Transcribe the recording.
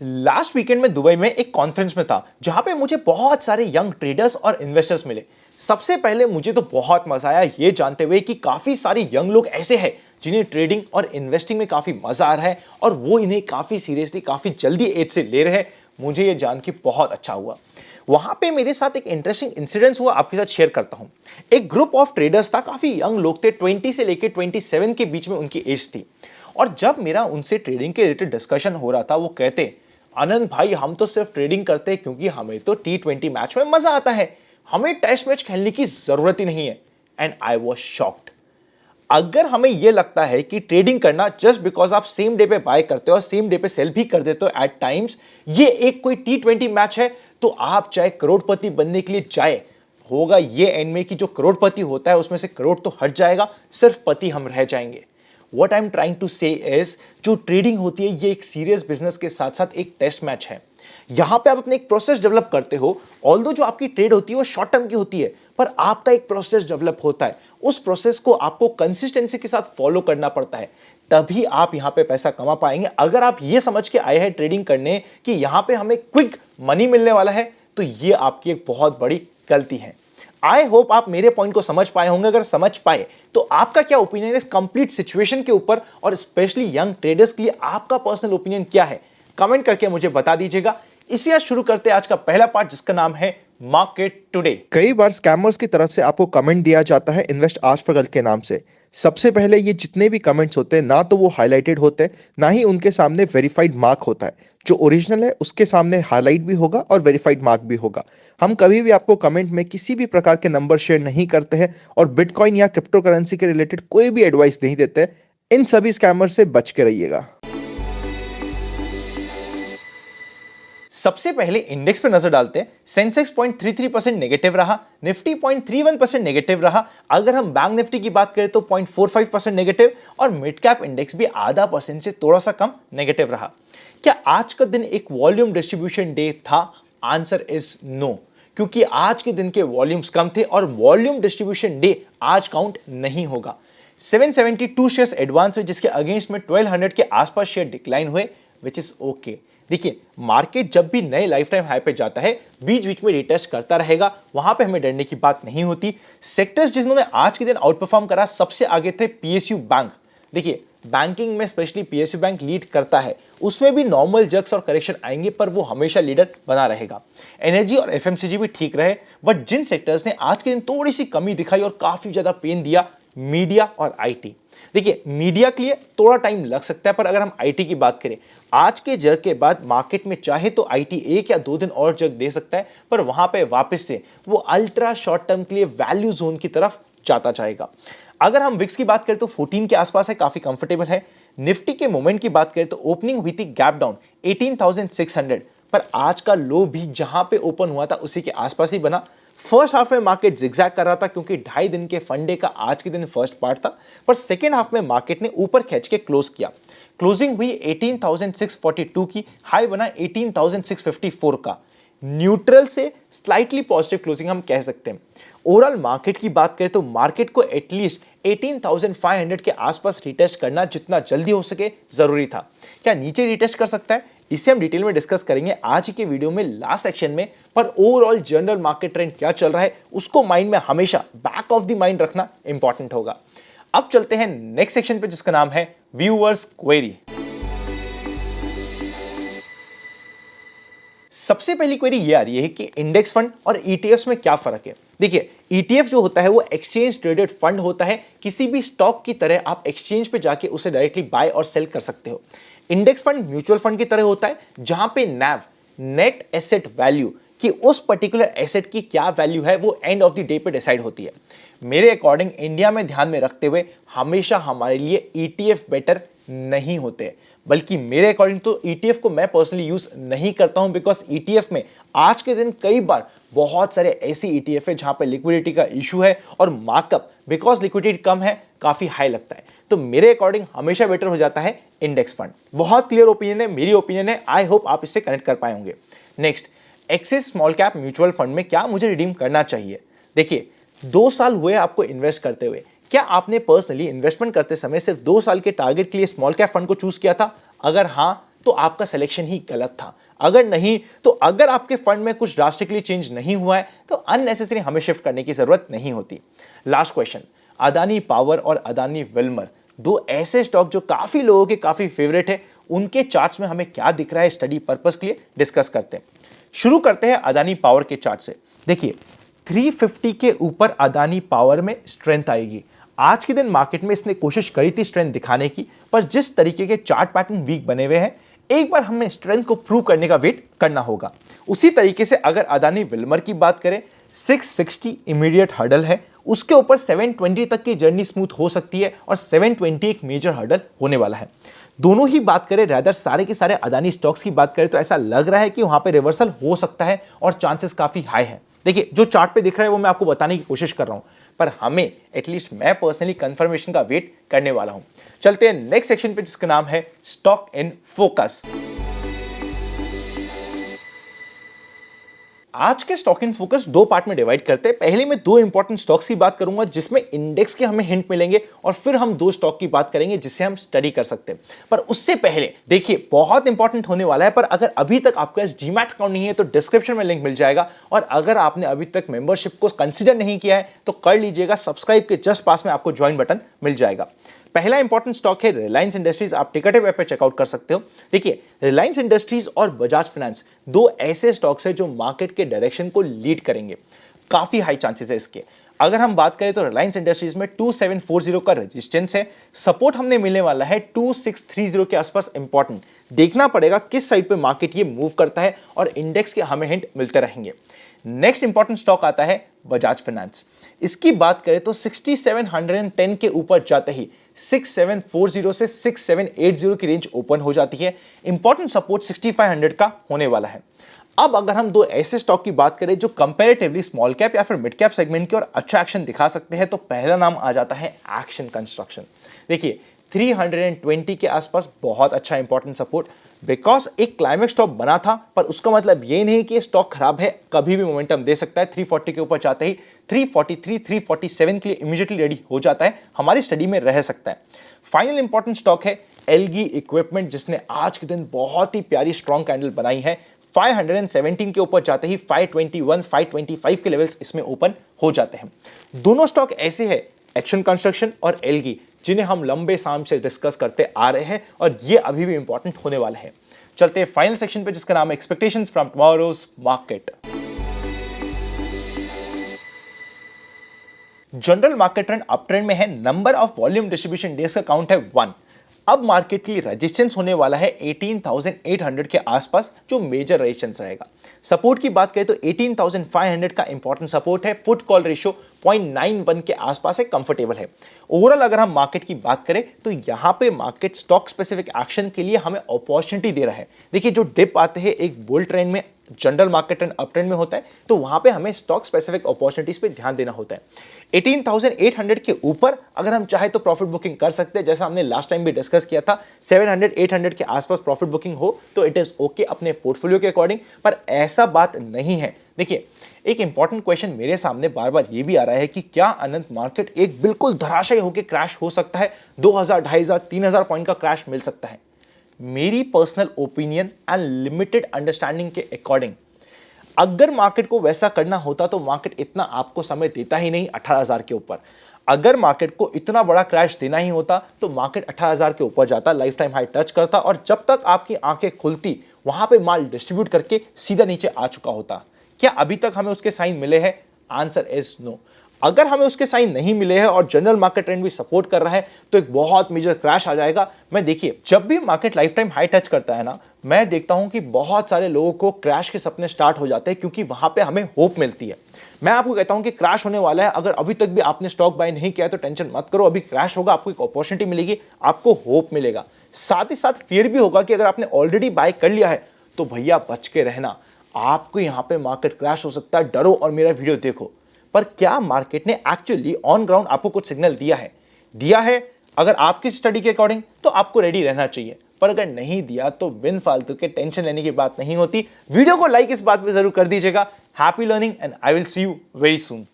Last weekend में Dubai में एक कॉन्फ्रेंस में था जहां पे मुझे बहुत सारे यंग ट्रेडर्स और इन्वेस्टर्स मिले। सबसे पहले मुझे तो बहुत मजा आया ये जानते हुए कि काफी सारे यंग लोग ऐसे हैं जिन्हें ट्रेडिंग और इन्वेस्टिंग में काफी मजा आ रहा है और वो इन्हें काफी सीरियसली काफी जल्दी एज से ले रहे हैं। मुझे ये जान के बहुत अच्छा हुआ। वहां पे मेरे साथ एक इंटरेस्टिंग इंसिडेंस हुआ, आपके साथ शेयर करता हूं। एक ग्रुप ऑफ ट्रेडर्स था, काफी यंग लोग थे, 20 से लेकर 27 के बीच में उनकी एज थी। और जब मेरा उनसे ट्रेडिंग के रिलेटेड डिस्कशन हो रहा था, वो कहते, आनंद भाई हम तो सिर्फ ट्रेडिंग करते हैं क्योंकि हमें तो T20 मैच में मजा आता है, हमें टेस्ट मैच खेलने की जरूरत ही नहीं है। And I was shocked. अगर हमें यह लगता है कि ट्रेडिंग करना जस्ट बिकॉज आप सेम डे पे बाय करते हो और सेम डे पे सेल भी कर देते हो एट टाइम्स, ये एक कोई T20 मैच है, तो आप चाहे करोड़पति बनने के लिए जाए, होगा ये एंड में कि जो करोड़पति होता है उसमें से करोड़ तो हट जाएगा, सिर्फ पति हम रह जाएंगे। What I'm trying to say is, जो ट्रेडिंग होती है ये एक सीरियस बिजनेस के साथ साथ एक टेस्ट मैच है। यहां पे आप अपने एक प्रोसेस डेवलप करते हो। ऑल्दो जो आपकी ट्रेड होती है वो शॉर्ट टर्म की होती है, पर आपका एक प्रोसेस डेवलप होता है। उस प्रोसेस को आपको कंसिस्टेंसी के साथ फॉलो करना पड़ता है, तभी आप यहां पे पैसा कमा पाएंगे। अगर आप ये समझ के आए हैं ट्रेडिंग करने कि यहां पे हमें क्विक मनी मिलने वाला है, तो ये आपकी एक बहुत बड़ी गलती है। आई होप आप मेरे पॉइंट को समझ पाए होंगे। अगर समझ पाए तो आपका क्या ओपिनियन है इस कंप्लीट सिचुएशन के ऊपर, और स्पेशली यंग ट्रेडर्स के लिए आपका पर्सनल ओपिनियन क्या है, कमेंट करके मुझे बता दीजिएगा। इसी आज शुरू करते हैं आज का पहला पार्ट, जिसका नाम है मार्केट टुडे। कई बार स्कैमर्स की तरफ से आपको कमेंट दिया जाता है इन्वेस्ट आज पर कल के नाम से। सबसे पहले ये जितने भी कमेंट्स होते हैं ना तो वो हाईलाइटेड होते हैं, ना ही उनके सामने वेरीफाइड मार्क होता है। जो ओरिजिनल है उसके सामने हाईलाइट भी होगा और वेरीफाइड मार्क भी होगा। हम कभी भी आपको कमेंट में किसी भी प्रकार के नंबर शेयर नहीं करते हैं और बिटकॉइन या क्रिप्टो करेंसी के रिलेटेड कोई भी एडवाइस नहीं देते हैं। इन सभी स्कैमर से बच के रहिएगा। सबसे पहले इंडेक्स पे नजर डालते हैं। सेंसेक्स 0.33% नेगेटिव रहा, निफ्टी 0.31% नेगेटिव रहा। अगर हम बैंक निफ्टी की बात करें तो 0.45% नेगेटिव, और मिड कैप इंडेक्स भी आधा परसेंट से थोड़ा सा कम नेगेटिव रहा। क्या आज का दिन एक वॉल्यूम डिस्ट्रीब्यूशन डे था? आंसर इज नो, क्योंकि आज के दिन के वॉल्यूम्स कम थे और वॉल्यूम डिस्ट्रीब्यूशन डे आज काउंट नहीं होगा। 772 शेयर्स एडवांस हुए, जिसके अगेंस्ट में 1200 के आसपास शेयर डिक्लाइन हुए, विच इज ओके। देखिए, मार्केट जब भी नए लाइफ टाइम हाई पे जाता है, बीच बीच में रिटेस्ट करता रहेगा, वहां पे हमें डरने की बात नहीं होती। सेक्टर्स जिन्होंने आज के दिन आउट परफॉर्म करा, सबसे आगे थे पीएसयू बैंक। देखिए, बैंकिंग में स्पेशली पीएसयू बैंक लीड करता है, उसमें भी नॉर्मल जग्स और करेक्शन आएंगे, पर वो हमेशा लीडर बना रहेगा। एनर्जी और एफएमसीजी भी ठीक रहे, बट जिन सेक्टर्स ने आज के दिन थोड़ी सी कमी दिखाई और काफी ज्यादा पेन दिया, मीडिया और आईटी। देखिए, मीडिया के लिए थोड़ा टाइम लग सकता है, पर अगर हम आईटी की बात करें, आज के जग के बाद मार्केट में चाहे तो आईटी 1 या 2 दिन और जग दे सकता है, पर वहां पे वापस से वो अल्ट्रा शॉर्ट टर्म के लिए वैल्यू जोन की तरफ जाता जाएगा। अगर हम विक्स की बात करें तो 14 के आसपास है, काफी कंफर्टेबल है। निफ्टी के मोमेंट की बात करें तो ओपनिंग हुई थी गैप डाउन 18,600, पर आज का लो भी जहां पे ओपन हुआ था उसी के आसपास ही बना। फर्स्ट हाफ में मार्केट जिगजैग कर रहा था क्योंकि 2.5 दिन के फंडे का आज के दिन फर्स्ट पार्ट था, पर सेकेंड हाफ में मार्केट ने ऊपर खींच के क्लोज किया। क्लोजिंग हुई 18,642 की, हाई बना 18,654 का। न्यूट्रल से स्लाइटली पॉजिटिव क्लोजिंग हम कह सकते हैं। ओवरऑल मार्केट की बात करें तो मार्केट को एटलीस्ट 18,500 के आसपास रिटेस्ट करना जितना जल्दी हो सके जरूरी था। क्या नीचे रिटेस्ट कर सकता है? इसे हम डिटेल में डिस्कस करेंगे आज के वीडियो में लास्ट सेक्शन में, पर ओवरऑल जनरल मार्केट ट्रेंड क्या चल रहा है उसको माइंड में हमेशा बैक ऑफ द माइंड रखना इंपॉर्टेंट होगा। अब चलते हैं नेक्स्ट सेक्शन पे, जिसका नाम है व्यूअर्स क्वेरी। सबसे पहली क्वेरी ये आ रही है कि इंडेक्स फंड और ईटीएफ्स में क्या फर्क है। देखिए, ईटीएफ जो होता है वो एक्सचेंज ट्रेडेड फंड होता है, किसी भी स्टॉक की तरह आप एक्सचेंज पे जाके उसे डायरेक्टली बाय और सेल कर सकते हो। इंडेक्स फंड म्यूचुअल फंड की तरह होता है, जहां पे नैव, नेट एसेट वैल्यू, कि उस पर्टिकुलर एसेट की क्या वैल्यू है वो एंड ऑफ द डे पे डिसाइड होती है। मेरे अकॉर्डिंग इंडिया में ध्यान में रखते हुए हमेशा हमारे लिए ईटीएफ बेटर नहीं होते, बल्कि मेरे अकॉर्डिंग तो ईटीएफ को मैं पर्सनली यूज नहीं करता हूं, बिकॉज ईटीएफ में आज के दिन कई बार बहुत सारे ऐसे ईटीएफ है जहां पे लिक्विडिटी का इशू है और मार्कअप बिकॉज लिक्विडिटी कम है काफी हाई लगता है। तो मेरे अकॉर्डिंग हमेशा बेटर हो जाता है इंडेक्स फंड। बहुत क्लियर ओपिनियन है, मेरी ओपिनियन है, आई होप आप इससे कनेक्ट कर पाए होंगे। Next, axis small cap mutual fund में क्या मुझे रिडीम करना चाहिए? देखिए, 2 साल हुए आपको इन्वेस्ट करते हुए, क्या आपने पर्सनली इन्वेस्टमेंट करते समय सिर्फ 2 साल के टारगेट के लिए स्मॉल कैप फंड को चूज किया था? अगर हाँ, तो आपका सिलेक्शन ही गलत था। अगर नहीं तो अगर आपके फंड में कुछ ड्रास्टिकली चेंज नहीं हुआ है तो अननेसेसरी हमें शिफ्ट करने की जरूरत नहीं होती। लास्ट क्वेश्चन, अदानी पावर और अदानी विल्मर, दो ऐसे स्टॉक जो काफी लोगों के काफी फेवरेट है, उनके चार्ट्स में हमें क्या दिख रहा है स्टडी पर्पस के लिए डिस्कस करते हैं। शुरू करते हैं अदानी पावर के चार्ट से। देखिए 350 के ऊपर अदानी पावर में स्ट्रेंथ आएगी। आज के दिन मार्केट में इसने कोशिश करी थी स्ट्रेंथ दिखाने की, पर जिस तरीके के चार्ट पैटर्न वीक बने हुए हैं, एक बार हमें स्ट्रेंथ को प्रूव करने का वेट करना होगा। उसी तरीके से अगर अदानी विल्मर की बात करें, 660 इमीडिएट हर्डल है, उसके ऊपर 720 तक की जर्नी स्मूथ हो सकती है और 720 एक मेजर हर्डल होने वाला है। दोनों ही बात करें, रादर सारे के सारे अदानी स्टॉक्स की बात करें तो ऐसा लग रहा है कि वहां पे रिवर्सल हो सकता है और चांसेस काफी हाई है। देखिए जो चार्ट पे दिख रहा है वो मैं आपको बताने की कोशिश कर रहा हूं, पर हमें एटलीस्ट मैं पर्सनली कंफर्मेशन का वेट करने वाला हूं। चलते हैं नेक्स्ट सेक्शन पे जिसका नाम है स्टॉक इन फोकस। आज के स्टॉक इन फोकस दो पार्ट में डिवाइड करते हैं। पहले मैं दो इंपॉर्टेंट स्टॉक्स की बात करूंगा जिसमें इंडेक्स के हमें हिंट मिलेंगे और फिर हम दो स्टॉक की बात करेंगे जिससे हम स्टडी कर सकते हैं। पर उससे पहले देखिए बहुत इंपॉर्टेंट होने वाला है, पर अगर अभी तक आपके पास डीमैट अकाउंट नहीं है तो डिस्क्रिप्शन में लिंक मिल जाएगा, और अगर आपने अभी तक मेंबरशिप को कंसिडर नहीं किया है तो कर लीजिएगा। सब्सक्राइब के जस्ट पास में आपको ज्वाइन बटन मिल जाएगा। पहला इंपॉर्टेंट स्टॉक है रिलायंस इंडस्ट्रीज। आप टिकट ऐप पे चेकआउट कर सकते हो। देखिए रिलायंस इंडस्ट्रीज और बजाज फाइनेंस दो ऐसे स्टॉक्स हैं जो मार्केट के डायरेक्शन को लीड करेंगे। काफी हाई चांसेस है इसके। अगर हम बात करें तो रिलायंस इंडस्ट्रीज में 2740 का रेजिस्टेंस है, सपोर्ट हमने मिलने वाला है 2630 के आसपास। इंपॉर्टेंट देखना पड़ेगा किस साइड पे मार्केट ये मूव करता है और इंडेक्स के हमें हिंट मिलते रहेंगे। नेक्स्ट इंपॉर्टेंट स्टॉक आता है बजाज फाइनेंस। इसकी बात करें तो 6710 के ऊपर जाते ही 6740 से 6780 की रेंज ओपन हो जाती है। इंपॉर्टेंट सपोर्ट 6500 का होने वाला है। अब अगर हम दो ऐसे स्टॉक की बात करें जो कंपैरेटिवली स्मॉल कैप या फिर मिड कैप सेगमेंट की और अच्छा एक्शन दिखा सकते हैं, तो पहला नाम आ जाता है एक्शन कंस्ट्रक्शन। देखिए 320 के आसपास बहुत अच्छा इंपॉर्टेंट सपोर्ट, बिकॉज एक क्लाइमेक्स स्टॉप बना था, पर उसका मतलब ये नहीं कि स्टॉक खराब है, कभी भी मोमेंटम दे सकता है। 340 के ऊपर जाते ही 343 347 के लिए इमीडिएटली रेडी हो जाता है, हमारी स्टडी में रह सकता है। फाइनल इंपॉर्टेंट स्टॉक है एलगी इक्विपमेंट, जिसने आज के दिन बहुत ही प्यारी स्ट्रॉन्ग कैंडल बनाई है। 517 के ऊपर जाते ही 521 525 के लेवल्स इसमें ओपन हो जाते हैं। दोनों स्टॉक ऐसे हैं, एक्शन कंस्ट्रक्शन और एलगी, जिन्हें हम लंबे समय से डिस्कस करते आ रहे हैं और ये अभी भी इंपॉर्टेंट होने वाले हैं। चलते हैं फाइनल सेक्शन पे जिसका नाम है expectations from tomorrow's market. General market trend up trend में है। Number of volume distribution days का काउंट है 1। अब मार्केट के लिए रेजिस्टेंस होने वाला है 18,800 के आसपास, जो मेजर रेजिस्टेंस रहेगा। सपोर्ट की बात करें तो 18,500 का इंपॉर्टेंट सपोर्ट है। पुट कॉल रेशियो 0.91 के आसपास है, कंफर्टेबल है। ओवरऑल अगर हम मार्केट की बात करें तो यहां पे मार्केट स्टॉक स्पेसिफिक एक्शन के लिए हमें अपॉर्चुनिटी दे रहा है। देखिए जो डिप आते हैं एक बुल ट्रेंड में, general market trend up trend में होता है, तो वहां पे हमें स्टॉक स्पेसिफिक अपॉर्चुनिटीज पे ध्यान देना होता है। 18,800 के ऊपर अगर हम चाहे तो प्रॉफिट बुकिंग कर सकते हैं, जैसा हमने लास्ट टाइम भी डिस्कस किया था। 700-800 के आसपास प्रॉफिट बुकिंग हो तो इट इज ओके अपने पोर्टफोलियो के अकॉर्डिंग, पर ऐसा बात नहीं है। देखिए एक इंपॉर्टेंट क्वेश्चन मेरे सामने बार बार ये भी आ रहा है कि क्या अनंत मार्केट एक बिल्कुल धराशायी होकर क्रैश हो सकता है, 2000, 2500, 3000 पॉइंट का क्रैश मिल सकता है? मेरी personal opinion and limited understanding के अकॉर्डिंग अगर मार्केट को वैसा करना होता तो मार्केट इतना आपको समय देता ही नहीं 18,000 के ऊपर। अगर मार्केट को इतना बड़ा क्रैश देना ही होता तो मार्केट 18,000 के ऊपर जाता, लाइफ टाइम हाई टच करता, और जब तक आपकी आंखें खुलती वहां पे माल डिस्ट्रीब्यूट करके सीधा नीचे आ चुका होता। क्या अभी तक हमें उसके साइन मिले हैं? Answer is no. अगर हमें उसके साइन नहीं मिले हैं और जनरल मार्केट ट्रेंड भी सपोर्ट कर रहा है तो एक बहुत मेजर क्रैश आ जाएगा। मैं देखिए जब भी market life time high touch करता है ना, मैं देखता हूं कि बहुत सारे लोगों को क्रैश के सपने स्टार्ट हो जाते हैं, क्योंकि वहां पे हमें होप मिलती है। मैं आपको कहता हूं कि क्रैश होने वाला है, अगर अभी तक भी आपने स्टॉक बाय नहीं किया तो टेंशन मत करो, अभी क्रैश होगा, आपको एक अपॉर्चुनिटी मिलेगी, आपको होप मिलेगा। साथ ही साथ फियर भी होगा कि अगर आपने ऑलरेडी बाय कर लिया है तो भैया बच के रहना, आपको यहां पे मार्केट क्रैश हो सकता है, डरो और मेरा वीडियो देखो। पर क्या मार्केट ने एक्चुअली ऑन ग्राउंड आपको कुछ सिग्नल दिया है? दिया है अगर आपकी स्टडी के अकॉर्डिंग तो आपको रेडी रहना चाहिए, पर अगर नहीं दिया तो बिन फालतू के टेंशन लेने की बात नहीं होती। वीडियो को लाइक इस बात पे जरूर कर दीजिएगा। Happy learning and I will see you very soon.